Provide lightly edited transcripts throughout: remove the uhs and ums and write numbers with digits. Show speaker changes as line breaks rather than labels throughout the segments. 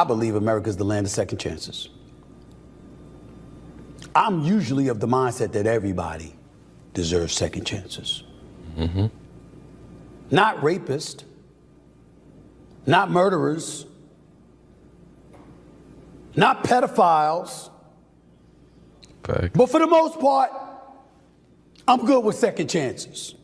I believe America's the land of second chances. I'm usually of the mindset that everybody deserves second chances.
Mm-hmm.
Not rapists, not murderers, not pedophiles.
Fact.
But for the most part, I'm good with second chances.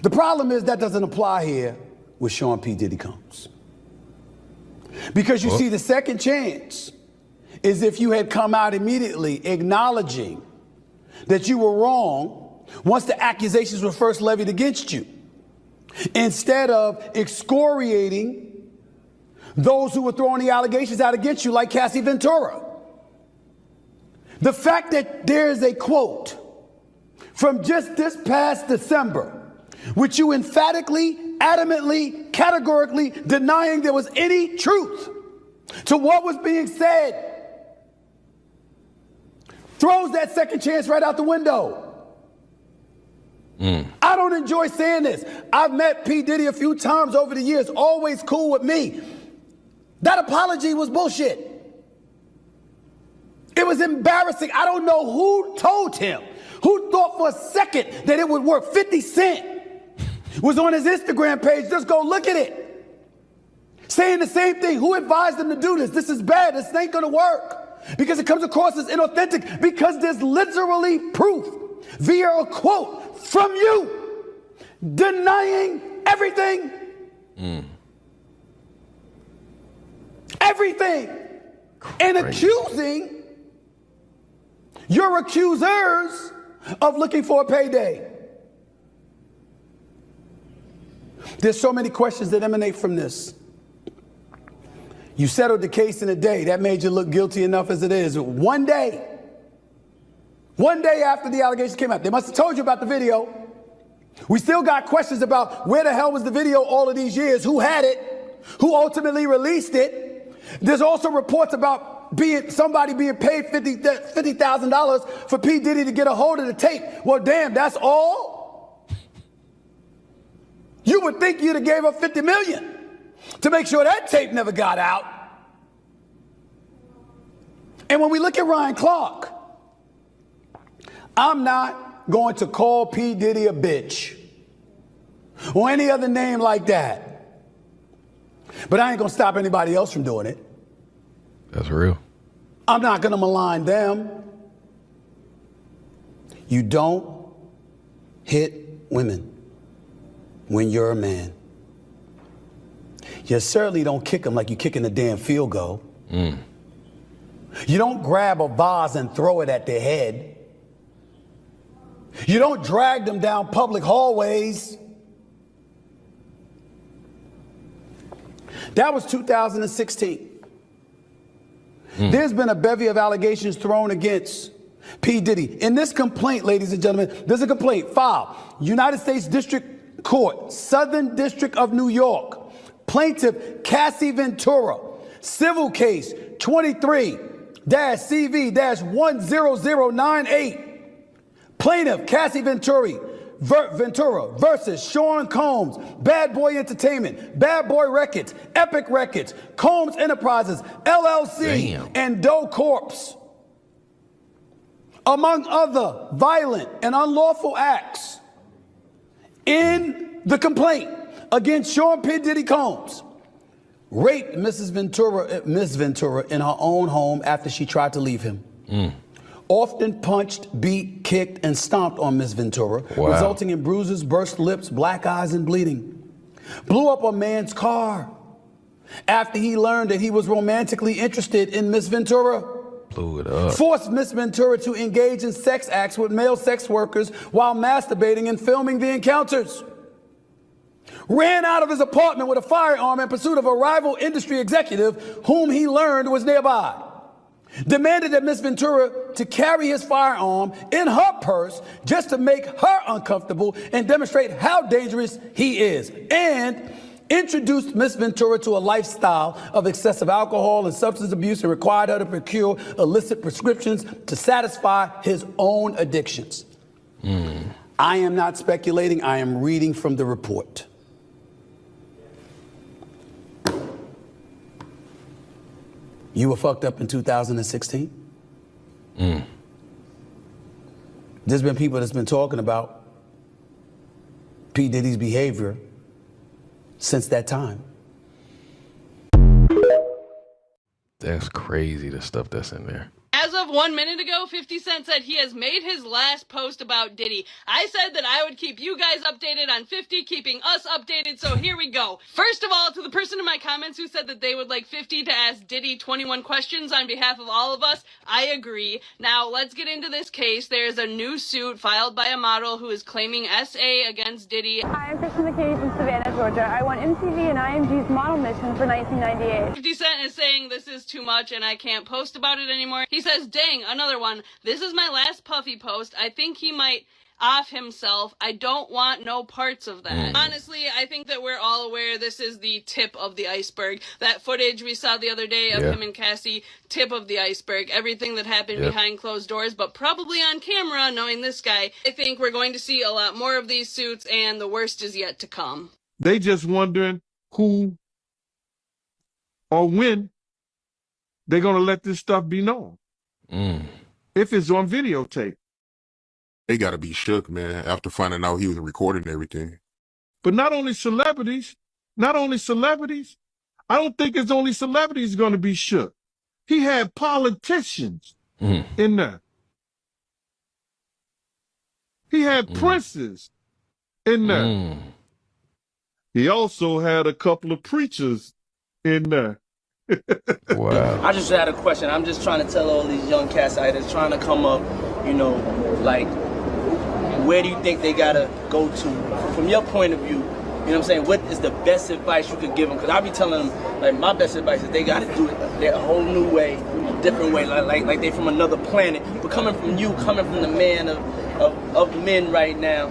The problem is that doesn't apply here with Sean P. Diddy Combs. Because you see, the second chance is if you had come out immediately acknowledging that you were wrong once the accusations were first levied against you, instead of excoriating those who were throwing the allegations out against you, like Cassie Ventura. The fact that there is a quote from just this past December, which you emphatically, adamantly, categorically denying there was any truth to what was being said, throws that second chance right out the window. I don't enjoy saying this. I've met P. Diddy a few times over the years, always cool with me. That apology was bullshit. It was embarrassing. I don't know who told him, who thought for a second that it would work. 50 Cent was on his Instagram page. Just go look at it. Saying the same thing. Who advised him to do this? This is bad. This ain't going to work. Because it comes across as inauthentic. Because there's literally proof via a quote from you denying everything. Everything. And accusing your accusers of looking for a payday. There's so many questions that emanate from this. You settled the case in a day. That made you look guilty enough as it is. One day after the allegations came out, they must have told you about the video. We still got questions about where the hell was the video all of these years, who had it, who ultimately released it. There's also reports about somebody being paid $50,000 for P. Diddy to get a hold of the tape. Well, damn, that's all? You would think you'd have gave up $50 million to make sure that tape never got out. And when we look at Ryan Clark, I'm not going to call P. Diddy a bitch or any other name like that. But I ain't gonna stop anybody else from doing it.
That's real.
I'm not gonna malign them. You don't hit women when you're a man. You certainly don't kick them like you're kicking a damn field goal. You don't grab a vase and throw it at their head. You don't drag them down public hallways. That was 2016. There's been a bevy of allegations thrown against P. Diddy. In this complaint, ladies and gentlemen, there's a complaint filed. United States District Court, Southern District of New York. Plaintiff Cassie Ventura. Civil case 23-CV-10098. Plaintiff Cassie Ventura versus Sean Combs, Bad Boy Entertainment, Bad Boy Records, Epic Records, Combs Enterprises, LLC, and Doe Corps. Among other violent and unlawful acts in the complaint against Sean P. Diddy Combs, raped Ms. Ventura in her own home after she tried to leave him. Often punched, beat, kicked, and stomped on Ms. Ventura, resulting in bruises, burst lips, black eyes, and bleeding. Blew up a man's car after he learned that he was romantically interested in Ms. Ventura.
Blew it up.
Forced Ms. Ventura to engage in sex acts with male sex workers while masturbating and filming the encounters. Ran out of his apartment with a firearm in pursuit of a rival industry executive whom he learned was nearby. Demanded that Ms. Ventura to carry his firearm in her purse just to make her uncomfortable and demonstrate how dangerous he is. And introduced Ms. Ventura to a lifestyle of excessive alcohol and substance abuse and required her to procure illicit prescriptions to satisfy his own addictions. I am not speculating. I am reading from the report. You were fucked up in 2016? There's been people that's been talking about P. Diddy's behavior since that time.
That's crazy, the stuff that's in there.
As of 1 minute ago, 50 Cent said he has made his last post about Diddy. I said that I would keep you guys updated on 50, keeping us updated, so here we go. First of all, to the person in my comments who said that they would like 50 to ask Diddy 21 questions on behalf of all of us, I agree. Now, let's get into this case. There's a new suit filed by a model who is claiming SA against Diddy.
Hi, I'm Kristen McKinney from Savannah, Georgia. I won MTV and IMG's model mission for 1998.
50 Cent is saying this is too much and I can't post about it anymore. He says, dang, another one. This is my last Puffy post. I think he might off himself. I don't want no parts of that. Honestly, I think that we're all aware this is the tip of the iceberg. That footage we saw the other day of him and Cassie, tip of the iceberg. Everything that happened behind closed doors, but probably on camera, knowing this guy. I think we're going to see a lot more of these suits, and the worst is yet to come.
They just wondering who or when they're going to let this stuff be known. If it's on videotape.
They got to be shook, man, after finding out he was recording everything.
But not only celebrities, I don't think it's only celebrities going to be shook. He had politicians in there. He had princes in there. He also had a couple of preachers in there.
Wow.
I just had a question. I'm just trying to tell all these young cats out there trying to come up, you know, like, where do you think they gotta go to? From your point of view, you know what I'm saying? What is the best advice you could give them? Because I be telling them, like, my best advice is they gotta do it a whole new way, a different way, like they from another planet. But coming from you, coming from the man of men right now,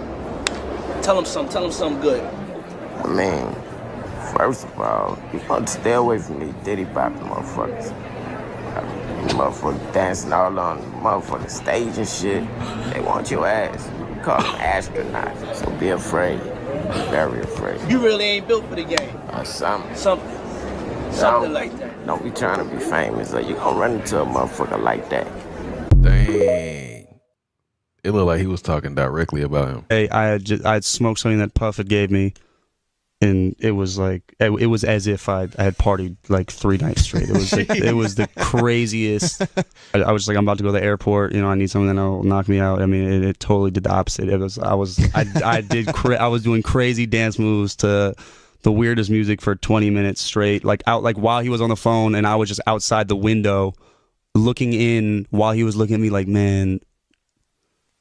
tell them something good.
I mean, first of all, you want to stay away from these Diddy popping motherfuckers. Motherfuckers dancing all on motherfucking stage and shit. They want your ass. You call them astronauts. So be afraid. Very afraid.
You really ain't built for the game. Something like that.
Don't be trying to be famous or you gonna run into a motherfucker like that.
Dang. It looked like he was talking directly about him.
Hey, I had smoked something that Puff had gave me. And it was like, it was as if I had partied like 3 nights straight. It was it was the craziest. I was like, I'm about to go to the airport. You know, I need something that'll knock me out. I mean, it totally did the opposite. I was doing crazy dance moves to the weirdest music for 20 minutes straight. Like while he was on the phone, and I was just outside the window, looking in while he was looking at me like, man,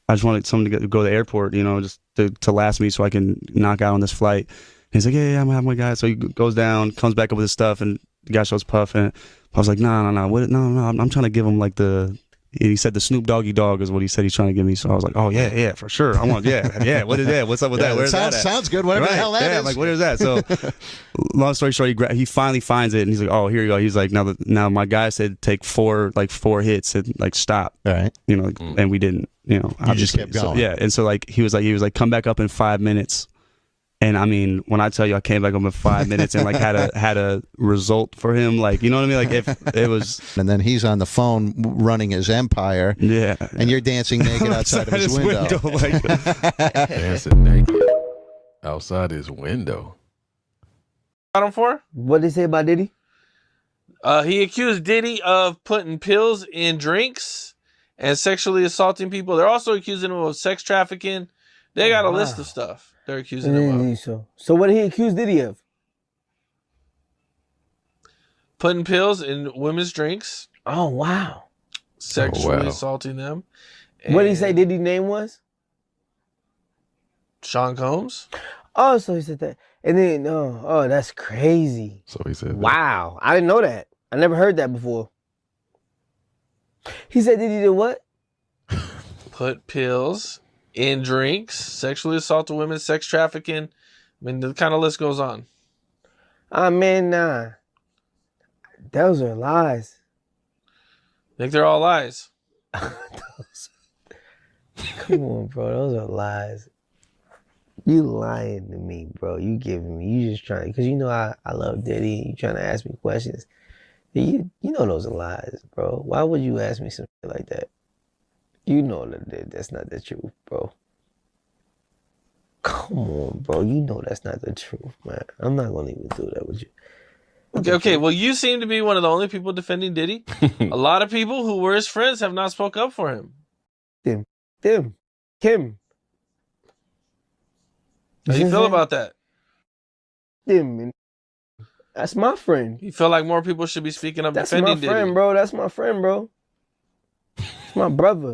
I just wanted someone to go to the airport. You know, just to last me so I can knock out on this flight. He's like, yeah, I'm gonna have my guy. So he goes down, comes back up with his stuff, and the guy shows Puff, and Puff's like, no, I'm trying to give him like he said the Snoop Doggy Dog is what he said he's trying to give me. So I was like, oh yeah, for sure. I want, yeah. What is that? What's up with that? Where's that at?
Sounds good. Whatever the hell that is.
I'm like, where is that? So long story short, he finally finds it, and he's like, oh, here you go. He's like, now my guy said take 4 hits and like stop.
All right.
You know, and we didn't. You know,
you just kept going.
So, yeah, and so like he was like, come back up in 5 minutes. And I mean, when I tell you I came back up in 5 minutes and like had a result for him, like, you know what I mean? Like if it was.
And then he's on the phone running his empire.
Yeah.
And you're dancing naked outside of his window.
Like,
Dancing naked outside his window.
Got him for?
What did they say about Diddy?
He accused Diddy of putting pills in drinks and sexually assaulting people. They're also accusing him of sex trafficking. They got a list of stuff they're accusing him of.
So what did he accuse Diddy of?
Putting pills in women's drinks.
Oh, wow.
Sexually assaulting them.
What did he say Diddy's name was?
Sean Combs.
Oh, so he said that. And then, oh, that's crazy.
So he said
wow. I didn't know that. I never heard that before. He said Diddy did what?
Put pills in drinks, sexually assaulted women, sex trafficking. I mean, the kind of list goes on.
Man, nah. Those are lies.
Think they're all lies?
Come on, bro. Those are lies. You lying to me, bro. You just trying, because you know I love Diddy. You trying to ask me questions. You know those are lies, bro. Why would you ask me something like that? You know that's not the truth, bro. Come on, bro. You know that's not the truth, man. I'm not gonna even do that with you.
Okay, well, you seem to be one of the only people defending Diddy. A lot of people who were his friends have not spoke up for him.
Kim.
How do you feel about that?
Man. That's my friend.
You feel like more people should be speaking up
That's
defending
my friend,
Diddy?
bro. That's my friend, bro. It's my brother.